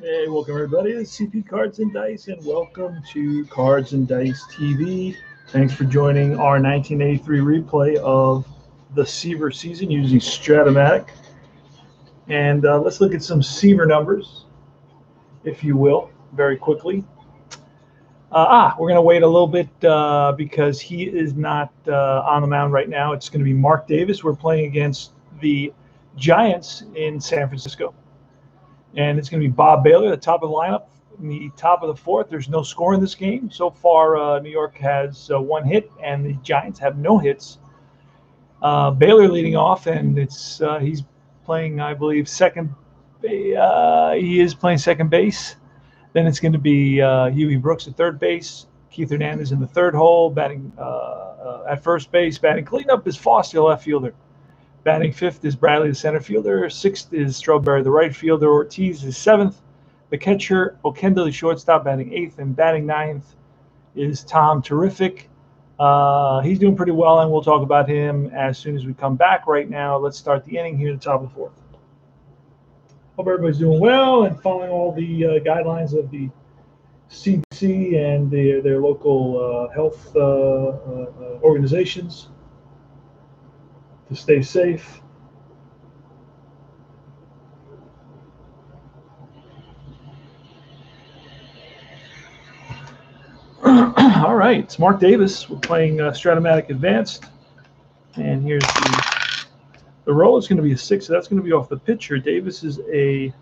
Hey, welcome everybody to CP Cards and Dice, and welcome to Cards and Dice TV. Thanks for joining our 1983 replay of the Seaver season using Strat. And let's look at some Seaver numbers, if you will, very quickly. We're going to wait a little bit because he is not on the mound right now. It's going to be Mark Davis. We're playing against the Giants in San Francisco. And it's going to be Bob Baylor, the top of the lineup. In the top of the fourth, there's no score in this game. So far, New York has one hit, and the Giants have no hits. Baylor leading off, and he's playing, I believe, second. He is playing second base. Then it's going to be Huey Brooks at third base, Keith Hernandez in the third hole, batting at first base. Batting cleanup is Foster, the left fielder. Batting fifth is Bradley, the center fielder. Sixth is Strawberry, the right fielder. Ortiz is seventh. The catcher, Okenda, the shortstop, batting eighth. And batting ninth is Tom Terrific. He's doing pretty well, and we'll talk about him as soon as we come back. Right now, let's start the inning here at the top of the fourth. Hope everybody's doing well and following all the guidelines of the CDC and their local health organizations to stay safe. All right, it's Mark Davis. We're playing Strat Advanced, and here's the roll. Is going to be a 6, so that's going to be off the pitcher. Davis is it's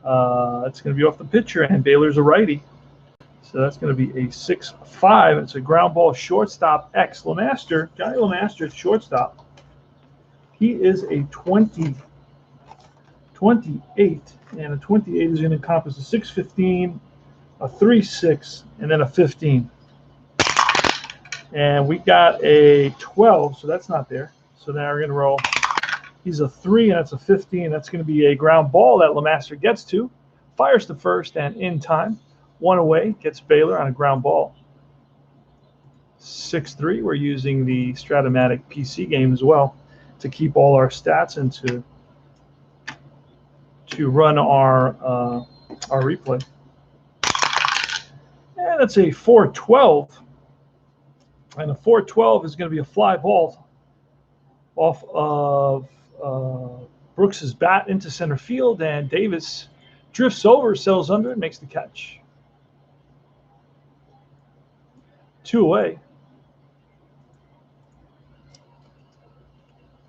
going to be off the pitcher, and Baylor's a righty, so that's going to be a 6-5. It's a ground ball shortstop X. LeMaster, Johnny LeMaster at shortstop. He is a 28, and a 28 is going to encompass a 6-15, a 3-6, and then a 15. And we got a 12, so that's not there. So now we're going to roll. He's a 3, and that's a 15. That's going to be a ground ball that LeMaster gets to, fires to first, and in time. One away, gets Baylor on a ground ball. 6-3, we're using the Strat PC game as well to keep all our stats and to run our replay. And that's a 4-12. And a 4-12 is going to be a fly ball off of Brooks's bat into center field, and Davis drifts over, sails under, and makes the catch. 2 away.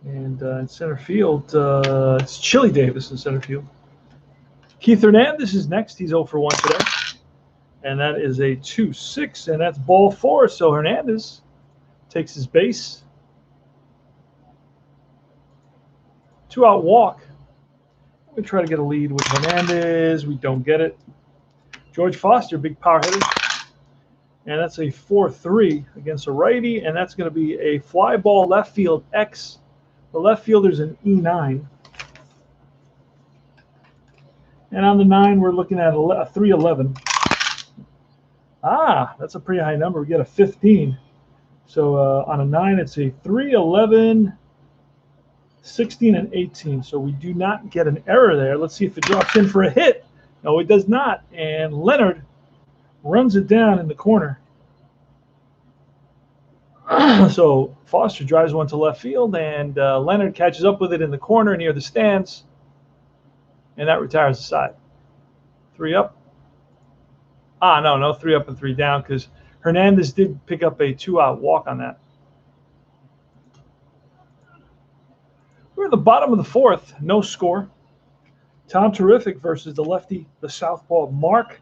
And in center field, it's Chili Davis in center field. Keith Hernandez is next. He's 0 for 1 today. And that is a 2-6, and that's ball 4. So Hernandez takes his base. 2-out walk. We try to get a lead with Hernandez. We don't get it. George Foster, big power hitter. And that's a 4-3 against a righty, and that's going to be a fly ball left field X. The left fielder's an E9. And on the 9, we're looking at a 3-11. That's a pretty high number. We get a 15. So on a 9, it's a 3-11, 16, and 18. So we do not get an error there. Let's see if it drops in for a hit. No, it does not. And Leonard runs it down in the corner. So Foster drives one to left field, and Leonard catches up with it in the corner near the stands, and that retires the side. 3 up. No, 3 up and 3 down, because Hernandez did pick up a 2-out walk on that. We're at the bottom of the fourth, no score. Tom Terrific versus the lefty, the southpaw Mark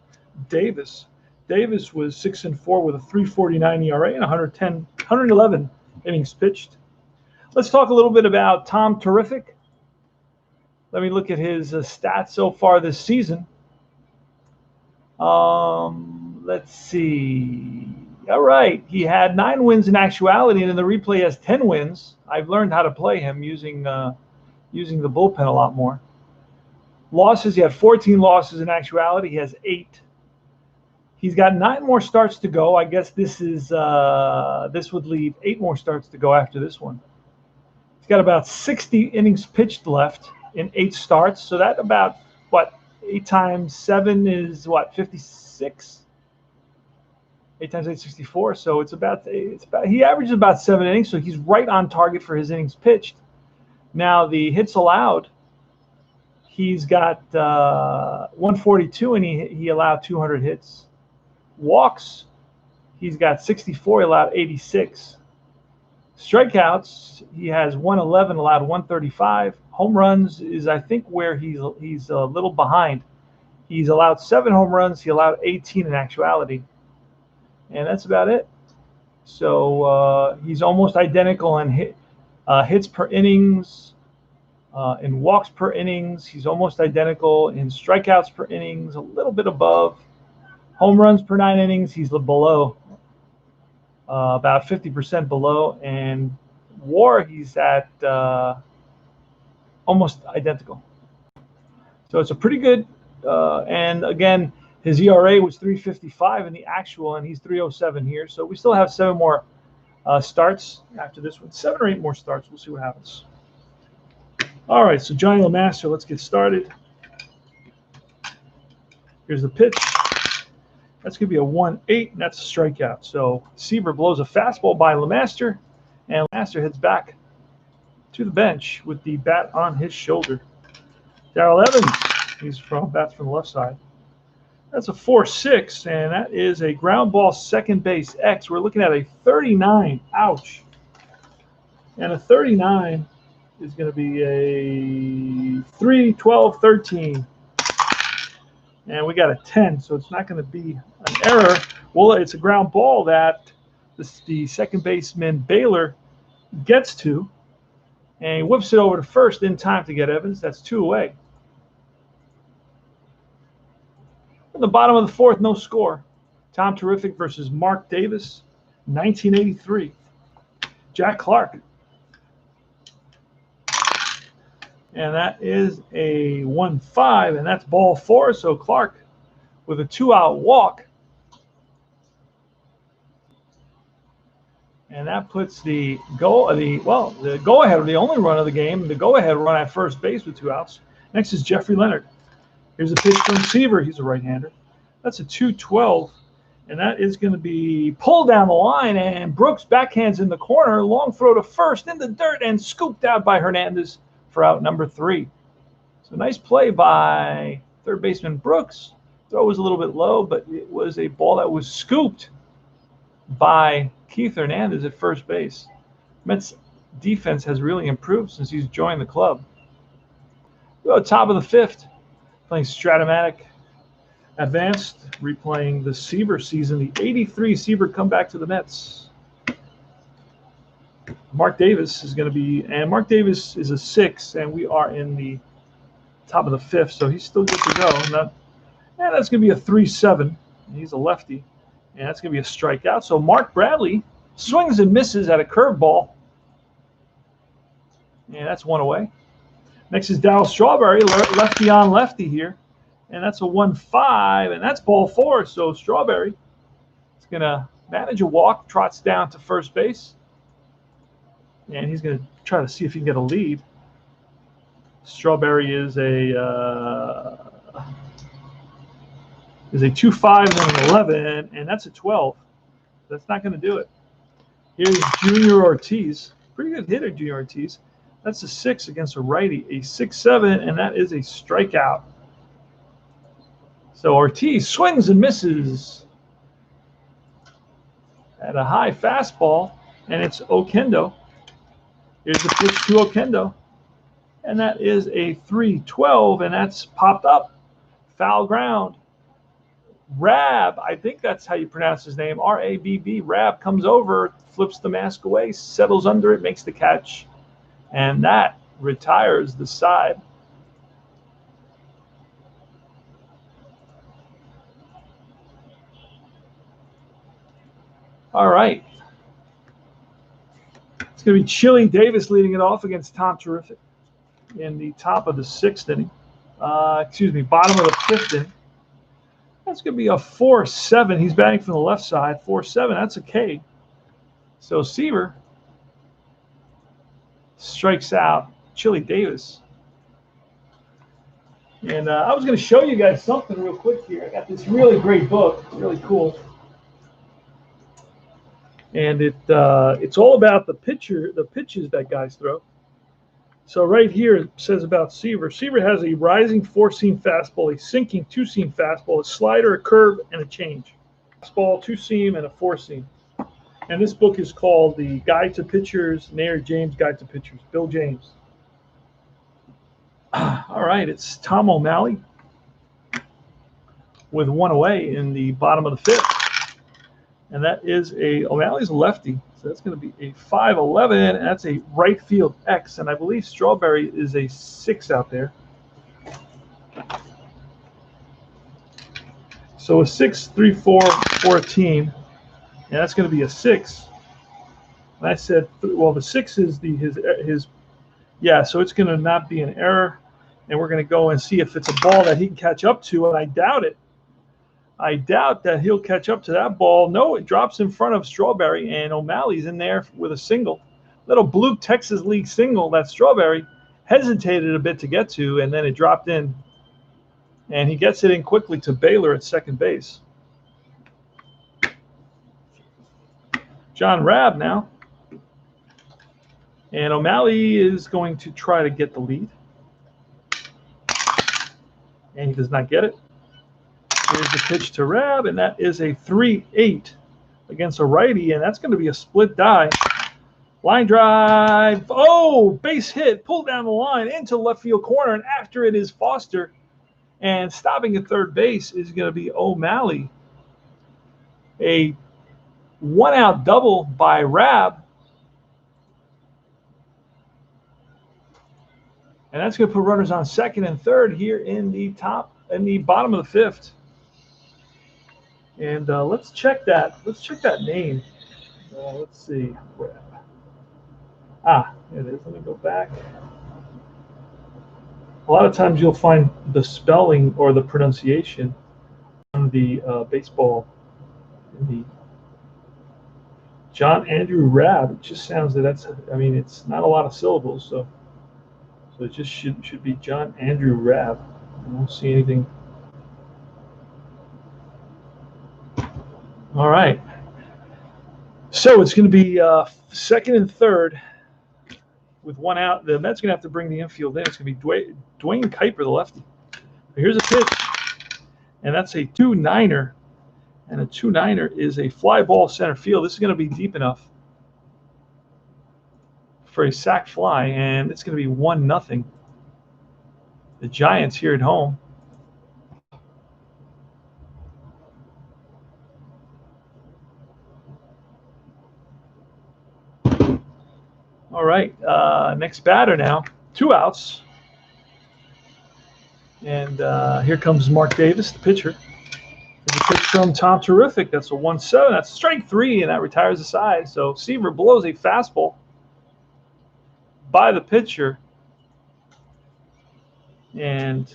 Davis. Davis was 6-4 with a 3.49 ERA and 111 innings pitched. Let's talk a little bit about Tom Terrific. Let me look at his stats so far this season. Let's see. All right, he had 9 wins in actuality, and in the replay has 10 wins. I've learned how to play him using the bullpen a lot more. Losses, he had 14 losses in actuality. He has 8. He's got 9 more starts to go. I guess this would leave 8 more starts to go after this one. He's got about 60 innings pitched left in 8 starts. So that about, 8 times 7 is what, 56? 8 times 8 is 64. So it's about he averages about 7 innings, so he's right on target for his innings pitched. Now the hits allowed, he's got 142, and he allowed 200 hits. Walks, he's got 64, he allowed 86. Strikeouts, he has 111, allowed 135. Home runs is, I think, where he's a little behind. He's allowed 7 home runs. He allowed 18 in actuality. And that's about it. So he's almost identical in hits per innings, in walks per innings. He's almost identical in strikeouts per innings, a little bit above. Home runs per 9 innings, he's below. About 50% below, and WAR he's at almost identical. So it's a pretty good. And again, his ERA was 3.55 in the actual, and he's 3.07 here. So we still have 7 more starts after this one. 7 or 8 more starts. We'll see what happens. All right, so Johnny LeMaster, let's get started. Here's the pitch. That's going to be a 1-8, and that's a strikeout. So Seaver blows a fastball by LeMaster, and LeMaster heads back to the bench with the bat on his shoulder. Darrell Evans, bats from the left side. That's a 4-6, and that is a ground ball second base X. We're looking at a 39. Ouch. And a 39 is going to be a 3, 12, 13. And we got a 10, so it's not going to be an error. Well, it's a ground ball that the second baseman Baylor gets to, and he whips it over to first in time to get Evans. That's 2 away. At the bottom of the 4th, no score. Tom Terrific versus Mark Davis, 1983. Jack Clark. And that is a 1-5, and that's ball 4. So Clark with a 2-out walk. And that puts the go-ahead, or the only run of the game, the go-ahead run at first base with 2 outs. Next is Jeffrey Leonard. Here's a pitch from Seaver. He's a right-hander. That's a 2-12, and that is going to be pulled down the line, and Brooks backhands in the corner. Long throw to first in the dirt and scooped out by Hernandez for out number 3. So nice play by third baseman Brooks. Throw was a little bit low, but it was a ball that was scooped by Keith Hernandez at first base. Mets defense has really improved since he's joined the club. We go top of the 5th, playing Strat-O-Matic Advanced, replaying the Seaver season, the 83 Seaver comeback to the Mets. Mark Davis is going to be, and Mark Davis is a 6, and we are in the top of the 5th, so he's still good to go. And that's going to be a 3-7. He's a lefty, and that's going to be a strikeout. So Mark Bradley swings and misses at a curveball, and that's 1 away. Next is Darryl Strawberry, lefty on lefty here, and that's a 1-5, and that's ball 4. So Strawberry is going to manage a walk, trots down to first base. And he's going to try to see if he can get a lead. Strawberry is a 2-5 and an 11, and that's a 12. That's not going to do it. Here's Junior Ortiz. Pretty good hitter, Junior Ortiz. That's a 6 against a righty, a 6-7, and that is a strikeout. So Ortiz swings and misses at a high fastball, and it's Oquendo. Here's the pitch to Oquendo, and that is a 3-12, and that's popped up. Foul ground. Rabb, I think that's how you pronounce his name, R-A-B-B. Rabb comes over, flips the mask away, settles under it, makes the catch, and that retires the side. All right. It's going to be Chili Davis leading it off against Tom Terrific in the top of the 6th inning. Bottom of the 5th inning. That's going to be a 4-7. He's batting from the left side. 4-7. That's a K. So Seaver strikes out Chili Davis. And I was going to show you guys something real quick here. I got this really great book. It's really cool. And it's all about the pitches that guys throw. So right here it says about Seaver. Seaver has a rising four-seam fastball, a sinking two-seam fastball, a slider, a curve, and a change. Fastball, two-seam, and a four-seam. And this book is called The Guide to Pitchers, Nair James Guide to Pitchers, Bill James. All right, it's Tom O'Malley with one away in the bottom of the fifth. And that is O'Malley's a lefty. So that's going to be a 5-11, and that's a right field X. And I believe Strawberry is a 6 out there. So a 6, 3, 4, 14. And that's going to be a 6. And I said, well, the 6 is his. Yeah, so it's going to not be an error. And we're going to go and see if it's a ball that he can catch up to, and I doubt it. I doubt that he'll catch up to that ball. No, it drops in front of Strawberry, and O'Malley's in there with a single. Little blue Texas League single that Strawberry hesitated a bit to get to, and then it dropped in. And he gets it in quickly to Baylor at second base. John Rabb now. And O'Malley is going to try to get the lead. And he does not get it. Here's the pitch to Rabb, and that is a 3-8 against a righty, and that's going to be a split die. Line drive. Oh, base hit. Pulled down the line into left field corner, and after it is Foster. And stopping at third base is going to be O'Malley. A one-out double by Rabb. And that's going to put runners on second and third here in the bottom of the fifth. And let's check that. Let's check that name. Let's see. There it is. Let me go back. A lot of times you'll find the spelling or the pronunciation on the baseball. In the John Andrew Rabb. It just sounds that it's not a lot of syllables, so it just should be John Andrew Rabb. I don't see anything. All right. So it's going to be second and third with one out. The Mets going to have to bring the infield in. It's going to be Dwayne Kuiper, the lefty. Here's a pitch, and that's a 2-9er. And a 2-9er is a fly ball center field. This is going to be deep enough for a sac fly, and it's going to be 1-0. The Giants here at home. All right, next batter now. 2 outs. And here comes Mark Davis, the pitcher. There's a pitch from Tom Terrific. That's a 1-7. That's strike 3, and that retires the side. So Seaver blows a fastball by the pitcher. And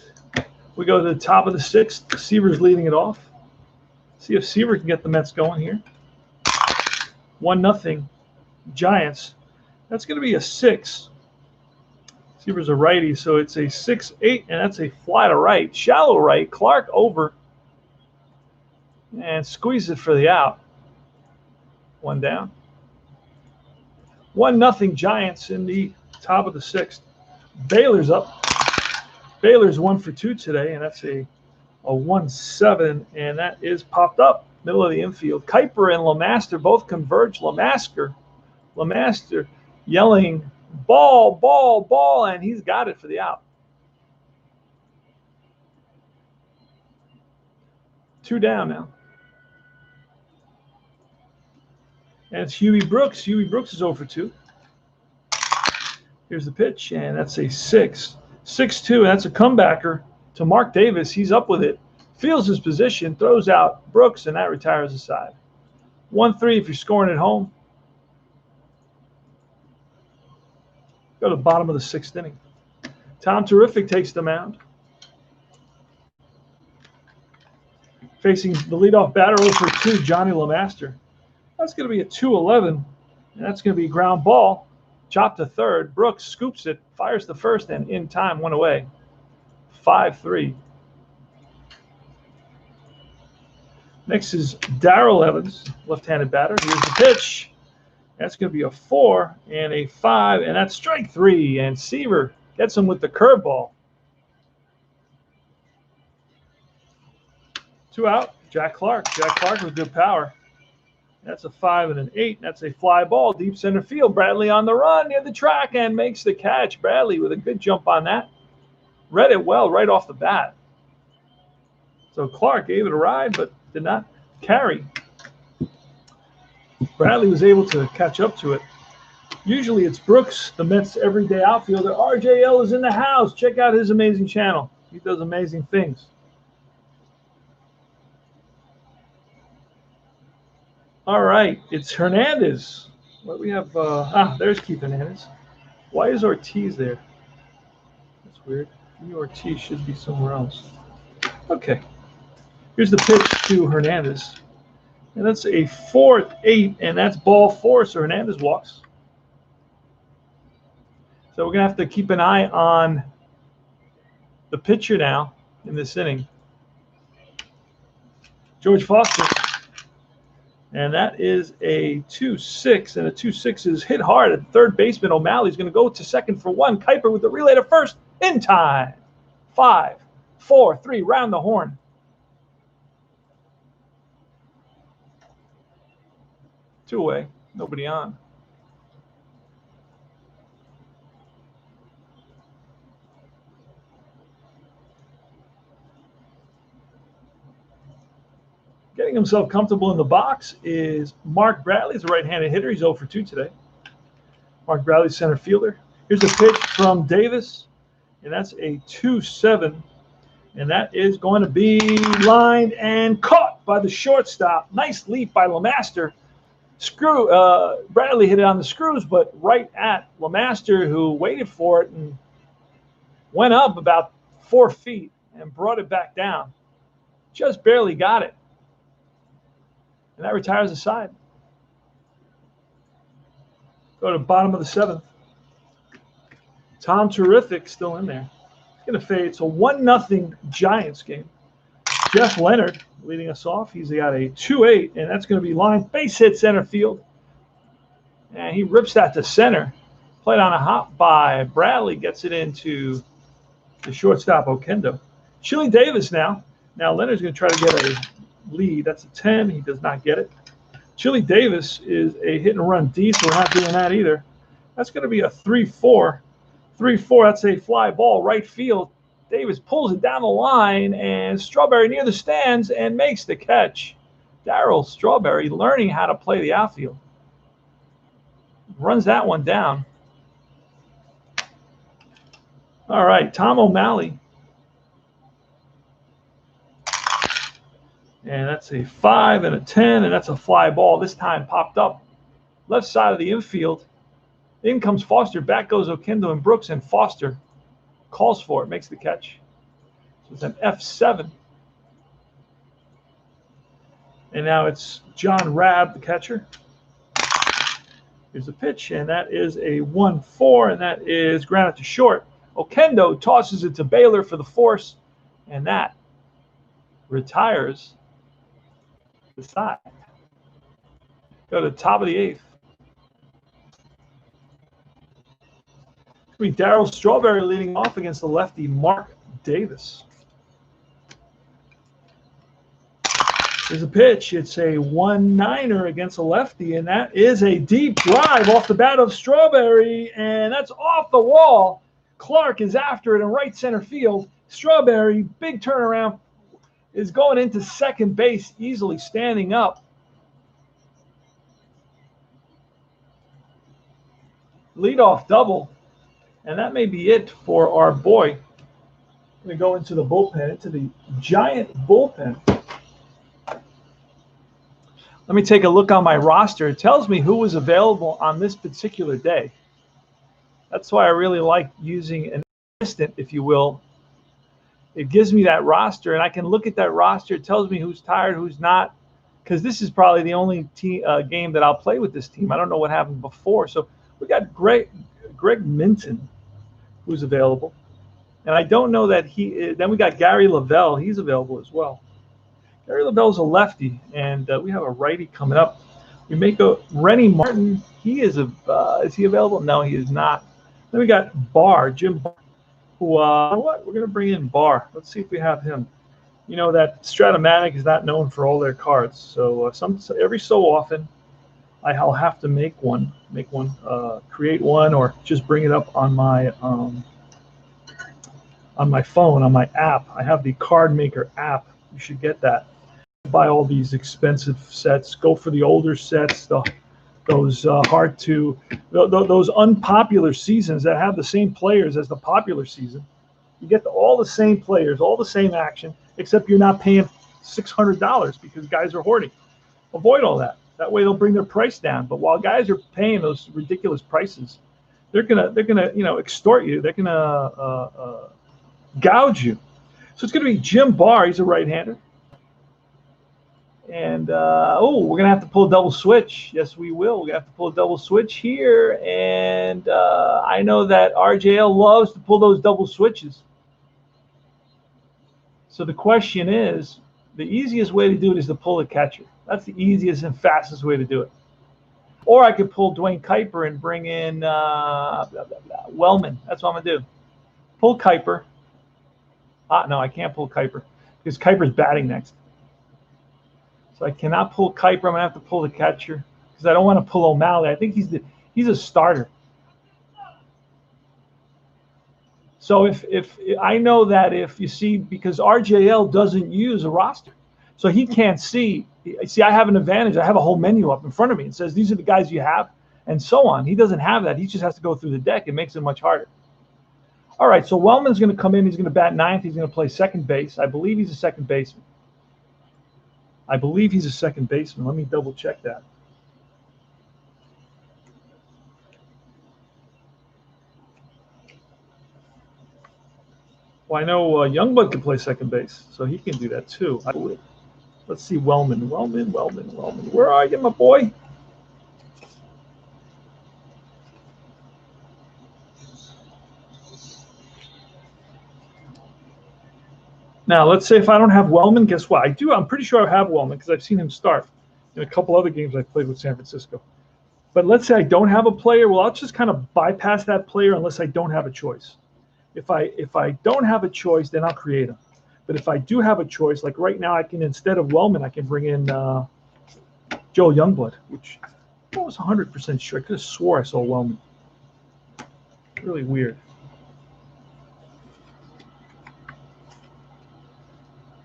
we go to the top of the sixth. Seaver's leading it off. See if Seaver can get the Mets going here. 1-0 Giants. That's going to be a 6. Seaver's a righty, so it's a 6-8, and that's a fly to right. Shallow right. Clark over. And squeeze it for the out. 1 down. 1-0 Giants in the top of the sixth. Baylor's up. Baylor's 1 for 2 today, and that's a 1-7, and that is popped up. Middle of the infield. Kuiper and LeMaster both converge. LeMaster yelling, ball, ball, ball, and he's got it for the out. 2 down now. And it's Huey Brooks. Huey Brooks is 0 for 2. Here's the pitch, and that's a 6-2, and that's a comebacker to Mark Davis. He's up with it. Feels his position, throws out Brooks, and that retires the side. 1-3 if you're scoring at home. Go to the bottom of the 6th inning. Tom Terrific takes the mound. Facing the leadoff batter 0 for 2, Johnny LeMaster. That's going to be a 2-11, and that's going to be a ground ball. Chopped to third. Brooks scoops it, fires the first, and in time, 1 away. 5-3. Next is Darrell Evans, left-handed batter. Here's the pitch. That's going to be a 4 and a 5, and that's strike 3. And Seaver gets him with the curveball. 2 out. Jack Clark. Jack Clark with good power. That's a 5 and an 8. That's a fly ball, deep center field. Bradley on the run near the track and makes the catch. Bradley with a good jump on that. Read it well right off the bat. So Clark gave it a ride, but did not carry. Bradley was able to catch up to it. Usually it's Brooks, the Mets' everyday outfielder. RJL is in the house. Check out his amazing channel. He does amazing things. All right, it's Hernandez. What we have? There's Keith Hernandez. Why is Ortiz there? That's weird. Ortiz should be somewhere else. Okay. Here's the pitch to Hernandez. And that's a 4-8, and that's ball 4, so Hernandez walks. So we're going to have to keep an eye on the pitcher now in this inning. George Foster. And that is a 2-6, and a 2-6 is hit hard at third baseman. O'Malley's going to go to second for 1. Kuiper with the relay to first in time. 5, 4, 3, round the horn. Two away, nobody on. Getting himself comfortable in the box is Mark Bradley. He's a right-handed hitter. He's 0 for 2 today. Mark Bradley, center fielder. Here's a pitch from Davis, and that's a 2-7. And that is going to be lined and caught by the shortstop. Nice leap by LeMaster. Bradley hit it on the screws, but right at LeMaster, who waited for it and went up about 4 feet and brought it back down. Just barely got it. And that retires the side. Go to the bottom of the 7th. Tom Terrific still in there. It's going to fade. It's a 1-0 Giants game. Jeff Leonard leading us off. He's got a 2-8, and that's going to be lined. Base hit center field. And he rips that to center. Played on a hop by Bradley. Gets it into the shortstop, Okendo. Chili Davis now. Now Leonard's going to try to get a lead. That's a 10. He does not get it. Chili Davis is a hit and run D, so we're not doing that either. That's going to be a 3-4. 3-4, that's a fly ball, right field. Davis pulls it down the line, and Strawberry near the stands and makes the catch. Darryl Strawberry learning how to play the outfield. Runs that one down. All right, Tom O'Malley. And that's a 5 and a 10, and that's a fly ball. This time popped up left side of the infield. In comes Foster. Back goes Okendo and Brooks, and Foster calls for it, makes the catch. So it's an F7. And now it's John Rabb, the catcher. Here's the pitch, and that is a 1-4, and that is grounded to short. Okendo tosses it to Baylor for the force, and that retires the side. Go to the top of the 8th. It's going to be Darryl Strawberry leading off against the lefty Mark Davis. There's a pitch. It's a 1-9er against a lefty, and that is a deep drive off the bat of Strawberry, and that's off the wall. Clark is after it in right center field. Strawberry, big turnaround, is going into second base, easily standing up. Leadoff double, and that may be it for our boy. We go into the bullpen, into the Giant bullpen. Let me take a look on my roster. It tells me who was available on this particular day. That's why I really like using an assistant, if you will. It gives me that roster, and I can look at that roster. It tells me who's tired, who's not, because this is probably the only game that I'll play with this team. I don't know what happened before. So we got Greg Minton, who's available. And I don't know that he. Then we got Gary Lavelle. He's available as well. Gary Lavelle's a lefty, and we have a righty coming up. We make a Rennie Martin. He is a. Is he available? No, he is not. Then we got Jim Barr, who. What? We're gonna bring in Barr. Let's see if we have him. You know that Strat-O-Matic is not known for all their cards, so every so often, I'll have to make one, create one, or just bring it up on my phone, on my app. I have the Card Maker app. You should get that. Buy all these expensive sets. Go for the older sets. Those those unpopular seasons that have the same players as the popular season. You get all the same players, all the same action, except you're not paying $600 because guys are hoarding. Avoid all that. That way they'll bring their price down. But while guys are paying those ridiculous prices, they're gonna extort you. They're gonna gouge you. So it's gonna be Jim Barr. He's a right-hander. And we're gonna have to pull a double switch. Yes, we will. We have to pull a double switch here. And I know that RJL loves to pull those double switches. So the question is, the easiest way to do it is to pull a catcher. That's the easiest and fastest way to do it. Or I could pull Dwayne Kuiper and bring in Wellman. That's what I'm gonna do. Pull Kuiper. No, I can't pull Kuiper because Kuiper's batting next. So I cannot pull Kuiper. I'm gonna have to pull the catcher because I don't want to pull O'Malley. I think he's a starter. So if I know that if you see, because RJL doesn't use a roster, so he can't see. See, I have an advantage. I have a whole menu up in front of me. It says these are the guys you have, and so on. He doesn't have that. He just has to go through the deck. It makes it much harder. All right, so Wellman's going to come in. He's going to bat ninth. He's going to play second base. I believe he's a second baseman. Let me double check that. Well, I know Youngblood can play second base, so he can do that too, I believe. Let's see, Wellman. Where are you, my boy? Now, let's say if I don't have Wellman, guess what? I do. I'm pretty sure I have Wellman because I've seen him start in a couple other games I've played with San Francisco. But let's say I don't have a player. Well, I'll just kind of bypass that player unless I don't have a choice. If I don't have a choice, then I'll create him. But if I do have a choice, like right now, I can, instead of Wellman, I can bring in Joe Youngblood, which I was 100% sure. I could have swore I saw Wellman. Really weird.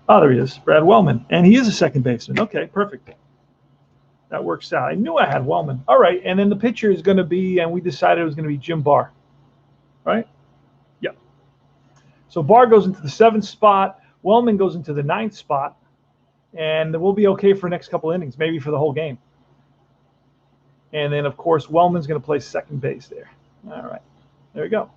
Oh, there he is, Brad Wellman. And he is a second baseman. Okay, perfect. That works out. I knew I had Wellman. All right, and then the pitcher is going to be, and we decided it was going to be Jim Barr, right? Yeah. So Barr goes into the 7th spot. Wellman goes into the 9th spot. And we'll be okay for the next couple innings, maybe for the whole game. And then, of course, Wellman's going to play second base there. All right, there we go.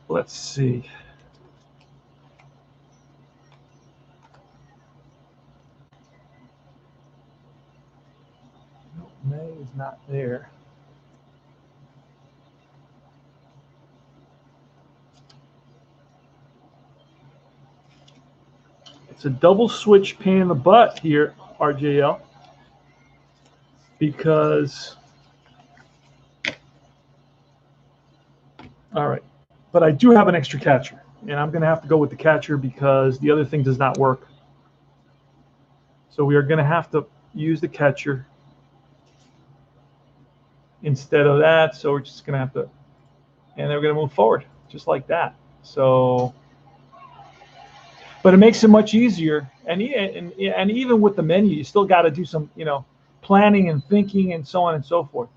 Let's see. No, May is not there. It's a double switch pain in the butt here, RJL, because, all right, but I do have an extra catcher, and I'm going to have to go with the catcher because the other thing does not work. So we are going to have to use the catcher instead of that. So we're just going to have to, and then we're going to move forward just like that. So, but it makes it much easier. And even with the menu, you still got to do some, planning and thinking and so on and so forth.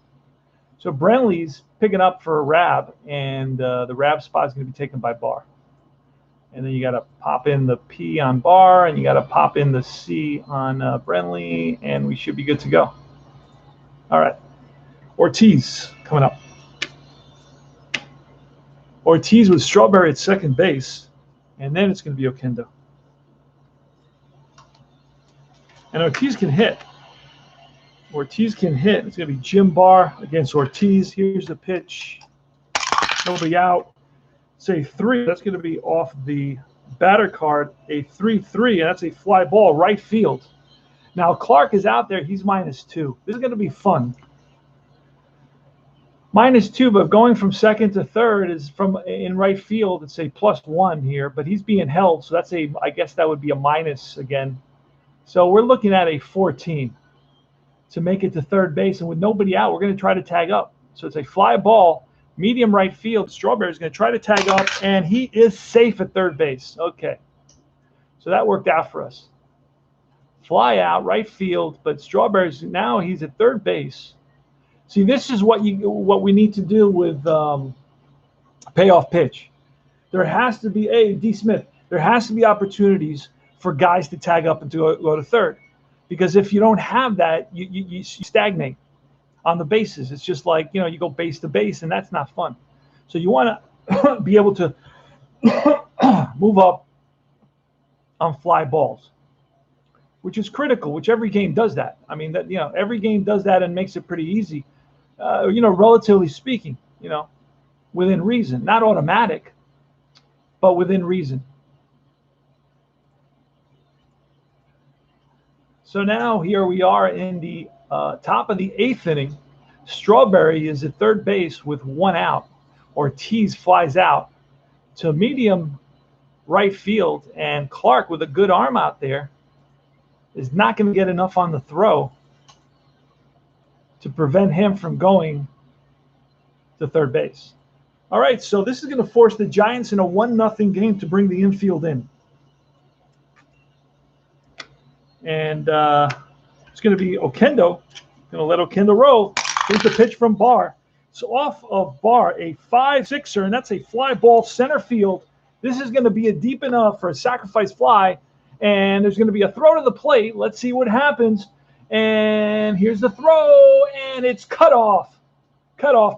So Brenly's picking up for a Rab, and the Rab spot is going to be taken by Barr. And then you got to pop in the P on Barr, and you got to pop in the C on Brenly, and we should be good to go. All right. Ortiz coming up. Ortiz with Strawberry at second base, and then it's going to be Oquendo. And Ortiz can hit. Ortiz can hit. It's going to be Jim Barr against Ortiz. Here's the pitch. Nobody out. Say 3. That's going to be off the batter card. A 3-3, and that's a fly ball right field. Now Clark is out there. He's -2. This is going to be fun. -2, but going from second to third is from in right field. It's a +1 here, but he's being held, so that's a. I guess that would be a minus again. So we're looking at a 14 to make it to third base, and with nobody out, we're going to try to tag up. So it's a fly ball, medium right field. Strawberry is going to try to tag up, and he is safe at third base. Okay, so that worked out for us. Fly out right field, but Strawberry's now he's at third base. See, this is what we need to do with payoff pitch. There has to be D. Smith. There has to be opportunities for guys to tag up and to go to third, because if you don't have that, you stagnate on the bases. It's just like you go base to base, and that's not fun. So you want to be able to move up on fly balls, which is critical. Which every game does that. I mean that every game does that and makes it pretty easy. Relatively speaking, within reason, not automatic, but within reason. So now here we are in the top of the 8th inning. Strawberry is at third base with 1 out. Ortiz flies out to medium right field, and Clark with a good arm out there is not going to get enough on the throw to prevent him from going to third base. All right, so this is going to force the Giants in a 1-0 game to bring the infield in. And it's going to be Oquendo. Going to let Oquendo roll. Here's the pitch from Barr. So off of Barr, a 5-6er, and that's a fly ball center field. This is going to be a deep enough for a sacrifice fly, and there's going to be a throw to the plate. Let's see what happens. And here's the throw, and it's cut off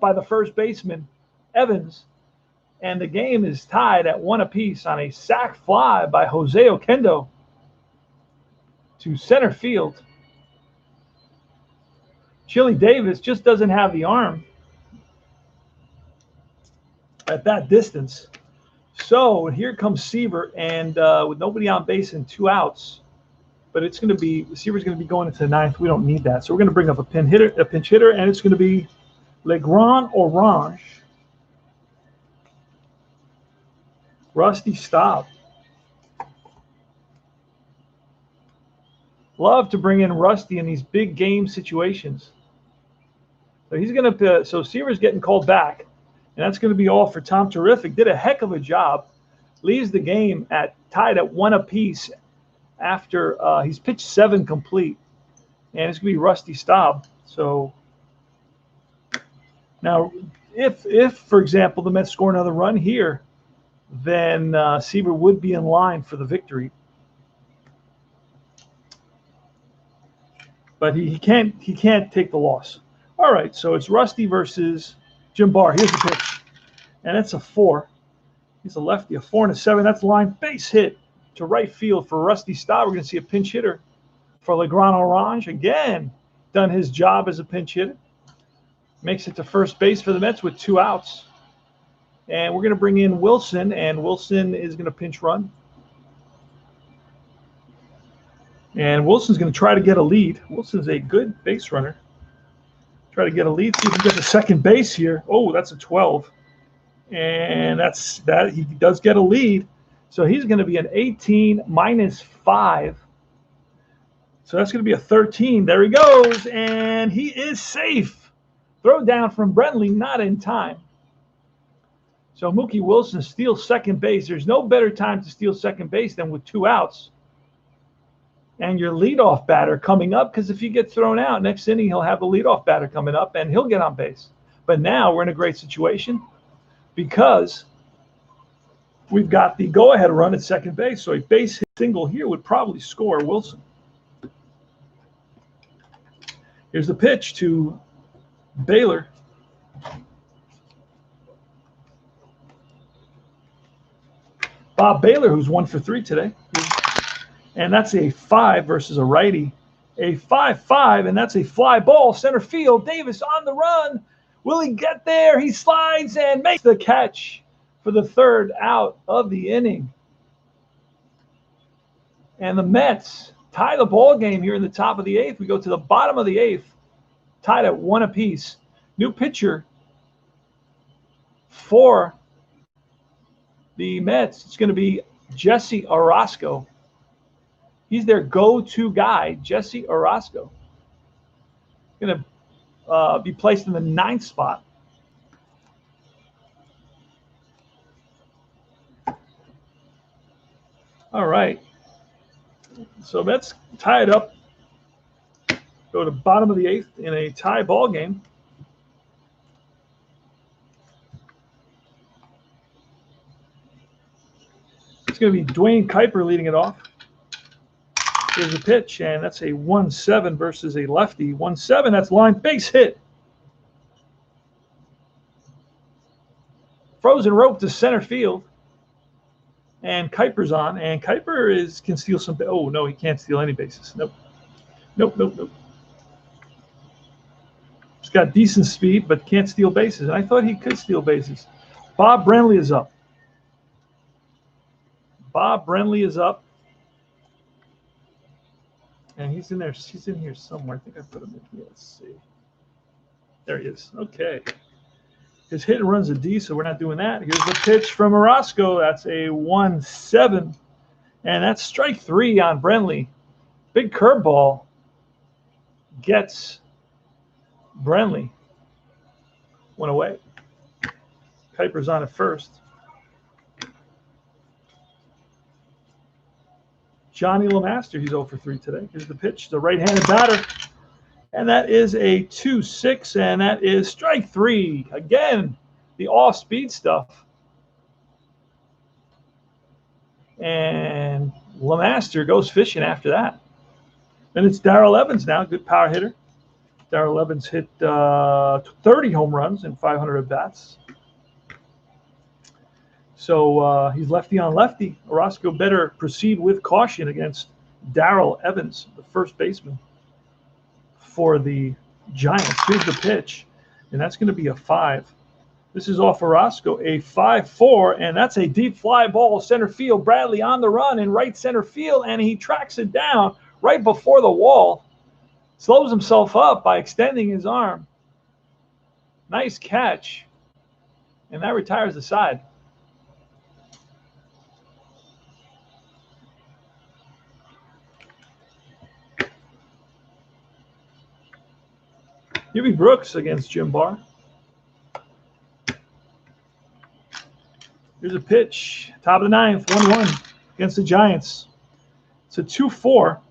by the first baseman, Evans. And the game is tied at 1 apiece on a sac fly by Jose Oquendo to center field. Chili Davis just doesn't have the arm at that distance. So here comes Seaver, and with nobody on base and 2 outs, but it's going to be Seaver's going to be going into the 9th. We don't need that, so we're going to bring up a pinch hitter, and it's going to be Legrand Orange. Rusty Staub. Love to bring in Rusty in these big game situations. So he's going to. So Seaver's getting called back, and that's going to be all for Tom Terrific. Did a heck of a job. Leaves the game tied at 1 apiece after he's pitched 7 complete, and it's going to be Rusty Staub. So now, if for example the Mets score another run here, then Seaver would be in line for the victory. But he can't take the loss. All right, so it's Rusty versus Jim Barr. Here's the pitch, and it's a 4. He's a lefty, a 4 and a 7. That's the line. Base hit to right field for Rusty Staub. We're going to see a pinch hitter for Legrand Orange. Again, done his job as a pinch hitter. Makes it to first base for the Mets with 2 outs. And we're going to bring in Wilson, and Wilson is going to pinch run. And Wilson's going to try to get a lead. Wilson's a good base runner. Try to get a lead. See if he can get to second base here. Oh, that's a 12. And that's that. He does get a lead. So he's going to be an 18 minus 5. So that's going to be a 13. There he goes. And he is safe. Throw down from Brentley, not in time. So Mookie Wilson steals second base. There's no better time to steal second base than with 2 outs. And your leadoff batter coming up, because if you get thrown out, next inning he'll have the leadoff batter coming up, and he'll get on base. But now we're in a great situation because we've got the go-ahead run at second base. So a base hit single here would probably score Wilson. Here's the pitch to Baylor. Bob Baylor, who's 1 for 3 today. And that's a 5 versus a righty. A 5-5, and that's a fly ball. Center field. Davis on the run. Will he get there? He slides and makes the catch for the 3rd out of the inning. And the Mets tie the ball game here in the top of the 8th. We go to the bottom of the 8th, tied at 1 apiece. New pitcher for the Mets. It's going to be Jesse Orosco. He's their go-to guy, Jesse Orosco. Going to be placed in the 9th spot. All right. So Mets tie it up. Go to bottom of the 8th in a tie ball game. It's going to be Dwayne Kuiper leading it off. Here's a pitch, and that's a 1-7 versus a lefty. 1-7, that's line base hit. Frozen rope to center field. And Kuiper's on, and Kuiper can steal some. Oh, no, he can't steal any bases. Nope. Nope. He's got decent speed, but can't steal bases. And I thought he could steal bases. Bob Brenly is up. And he's in there. He's in here somewhere. I think I put him in here. Let's see. There he is. Okay. His hit and run's a D, so we're not doing that. Here's the pitch from Orosco. That's a 1-7. And that's strike 3 on Brenly. Big curveball gets Brenly. Went away. Kuiper's on at first. Johnny LeMaster, he's 0 for 3 today. Here's the pitch, the right-handed batter. And that is a 2-6, and that is strike 3. Again, the off-speed stuff. And LeMaster goes fishing after that. Then it's Darrell Evans now, good power hitter. Darrell Evans hit 30 home runs and 500 at-bats. So he's lefty on lefty. Orosco better proceed with caution against Darrell Evans, the first baseman for the Giants. Here's the pitch, and that's going to be a 5. This is off Orosco, a 5-4, and that's a deep fly ball, center field. Bradley on the run in right center field, and he tracks it down right before the wall. Slows himself up by extending his arm. Nice catch, and that retires the side. Hubie Brooks against Jim Barr. Here's a pitch. Top of the 9th, 1-1 against the Giants. It's a 2-4.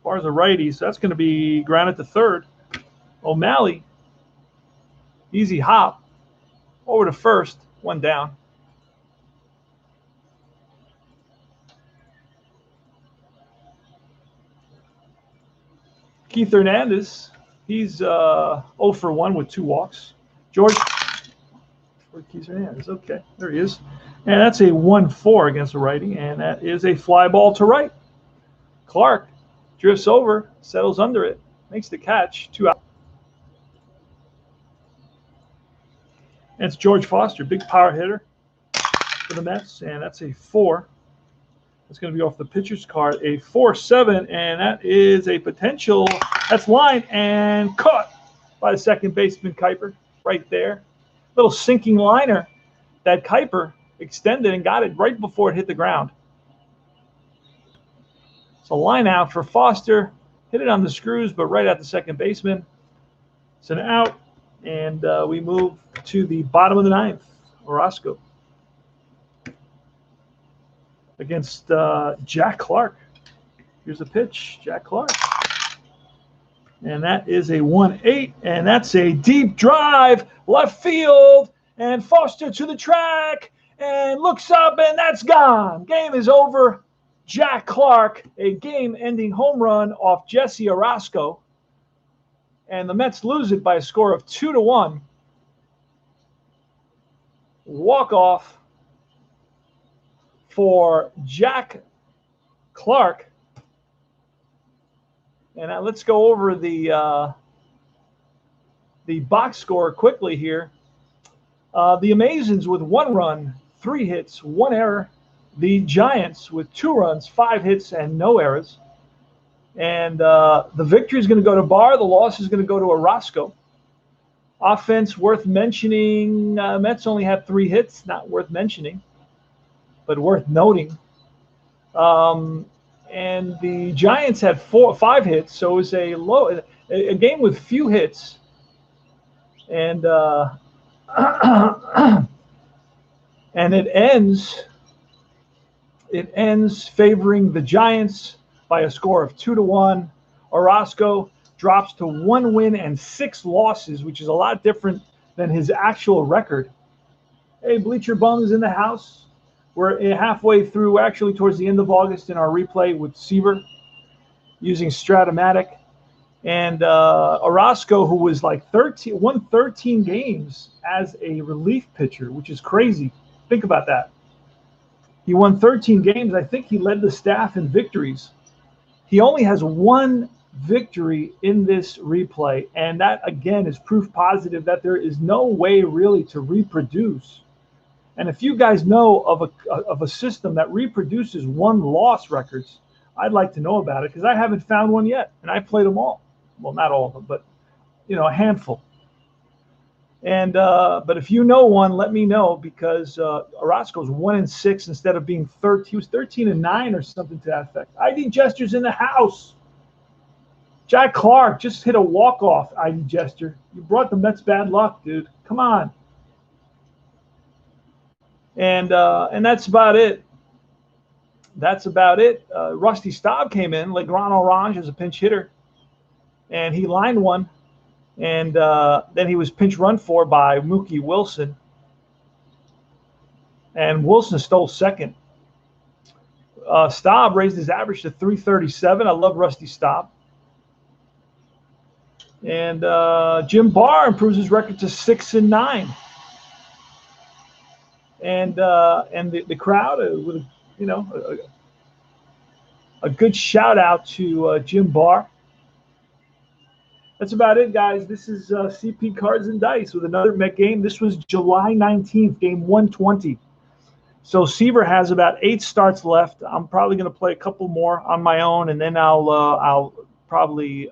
Barr's a righty, so that's going to be grounded to third. O'Malley, easy hop, over to first, 1 down. Keith Hernandez. He's 0 for 1 with 2 walks. George, where Keith Hernandez? Okay, there he is. And that's a 1-4 against the righty, and that is a fly ball to right. Clark drifts over, settles under it, makes the catch, 2 out. And it's George Foster, big power hitter for the Mets, and that's a 4. It's going to be off the pitcher's card, a 4-7, and that is a potential. That's line and caught by the second baseman, Kuiper, right there. Little sinking liner that Kuiper extended and got it right before it hit the ground. So line out for Foster. Hit it on the screws, but right at the second baseman. It's an out, and we move to the bottom of the 9th. Orosco against Jack Clark. Here's a pitch, Jack Clark. And that is a 1-8, and that's a deep drive, left field, and Foster to the track, and looks up, and that's gone. Game is over. Jack Clark, a game-ending home run off Jesse Orosco, and the Mets lose it by a score of 2-1. Walk-off for Jack Clark. And let's go over the box score quickly here. The Amazons with 1 run, 3 hits, 1 error. The Giants with 2 runs, 5 hits, and no errors. And the victory is going to go to Barr. The loss is going to go to Orozco. Offense worth mentioning. Mets only had 3 hits, not worth mentioning, but worth noting. And the Giants had 5 hits, so it was a game with few hits. And and it ends favoring the Giants by a score of 2-1. Orozco drops to 1 win and 6 losses, which is a lot different than his actual record. Hey, Bleacher Bum is in the house. We're halfway through, actually towards the end of August, in our replay with Seaver using Strat. And Orozco, who was like 13 games as a relief pitcher, which is crazy. Think about that. He won 13 games. I think he led the staff in victories. He only has 1 victory in this replay, and that, again, is proof positive that there is no way really to reproduce. And if you guys know of a system that reproduces 1-loss records, I'd like to know about it, because I haven't found one yet, and I played them all. Well, not all of them, but a handful. And but if you know one, let me know, because Orozco's 1-6 instead of being 13. He was 13-9 or something to that effect. ID Gesture's in the house. Jack Clark just hit a walk-off. ID Gesture, you brought the Mets bad luck, dude. Come on. And that's about it. That's about it. Rusty Staub came in. Legrand Orange as a pinch hitter, and he lined one. And then he was pinch run for by Mookie Wilson. And Wilson stole second. Staub raised his average to 337. I love Rusty Staub. And Jim Barr improves his record to 6-9. And the crowd, with a good shout out to Jim Barr. That's about it, guys. This is CP Cards and Dice with another Met game. This was July 19th, game 120. So Seaver has about 8 starts left. I'm probably going to play a couple more on my own, and then I'll probably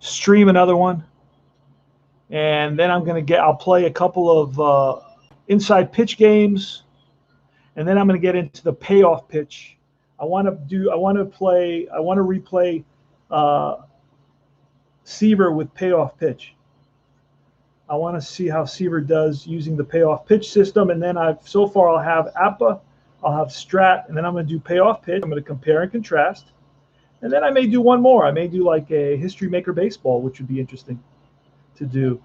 stream another one. And then I'll play a couple of inside pitch games, and then I'm going to get into the payoff pitch. I want to replay Seaver with payoff pitch. I want to see how Seaver does using the payoff pitch system, and then so far I'll have APA, I'll have Strat, and then I'm going to do payoff pitch. I'm going to compare and contrast, and then I may do one more. I may do like a History Maker Baseball, which would be interesting to do,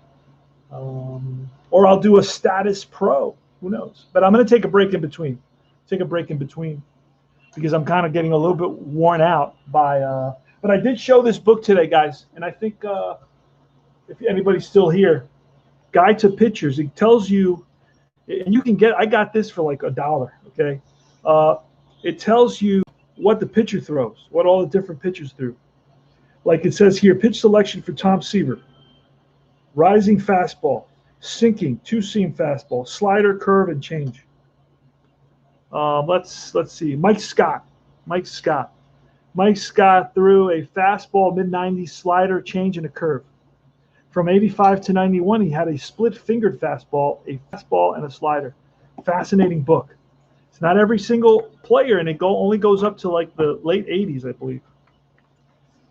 or I'll do a Status Pro. Who knows? But I'm going to take a break in between. Because I'm kind of getting a little bit worn out by. But I did show this book today, guys, and I think if anybody's still here, Guide to Pitchers. It tells you, and you can get. I got this for like $1. Okay, it tells you what the pitcher throws, what all the different pitchers threw. Like it says here, pitch selection for Tom Seaver: rising fastball, sinking, 2-seam fastball, slider, curve, and change. Let's see. Mike Scott threw a fastball, mid-90s, slider, change, and a curve. From 85 to 91, he had a split-fingered fastball, a fastball, and a slider. Fascinating book. It's not every single player, and it only goes up to like the late 80s, I believe.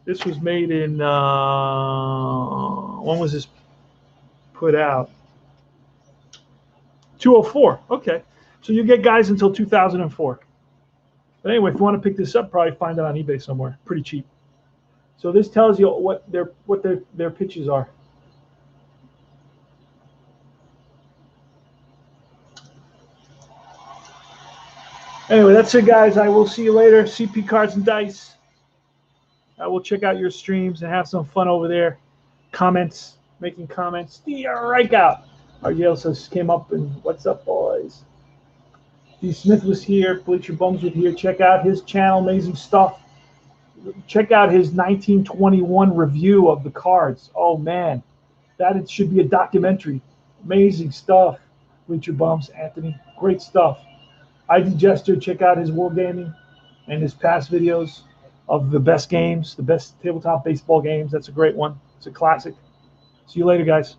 This was made in when was this put out? 2004. Okay. So you get guys until 2004. But anyway, if you want to pick this up, probably find it on eBay somewhere. Pretty cheap. So this tells you what their pitches are. Anyway, that's it, guys. I will see you later. CP Cards and Dice. I will check out your streams and have some fun over there. Comments, making comments. Strikeout. RGL says came up and what's up, boys? D. Smith was here. Bleacher Bums was here. Check out his channel. Amazing stuff. Check out his 1921 review of the cards. Oh, man. That it should be a documentary. Amazing stuff. Bleacher Bums, Anthony. Great stuff. ID Jester, check out his Wargaming and his past videos of the best games, the best tabletop baseball games. That's a great one. It's a classic. See you later, guys.